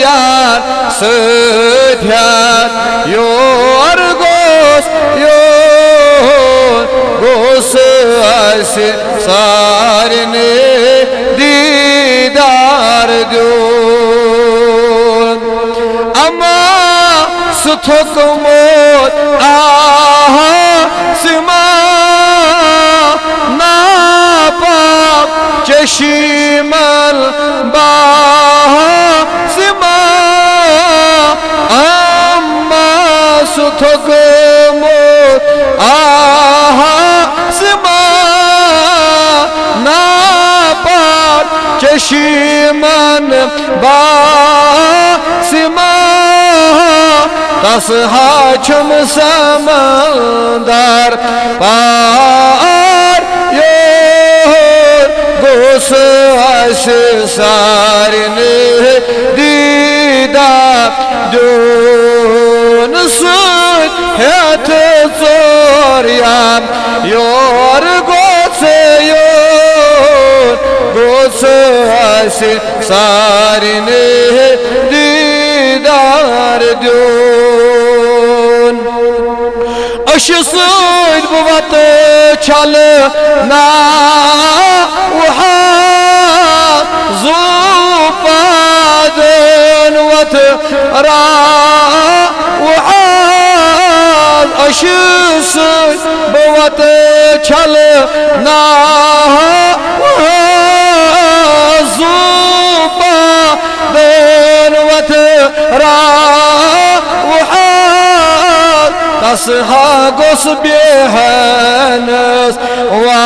यार सत्यात योर गोस आसे सारने दीदार द्योन अमा सुथक मोत आहा सिमा नापाक चशीमल बाहा सिमा अम्मा सुथक मोत आहा सिमा नापाक चशीमन बाहा सिमा तस हाचम समंदर पार योर गोस आसे सारने दीदार द्योन सुन हेत चोरियाम योर गोस आसे सारने दीदार द्योन अशु सूद बुवत छल ना वहा ज़ुपादन वत रा वहा अशु सूद बुवत छल ना वहा ज़ुपादन वत रा तस हा गोस बेहनस वा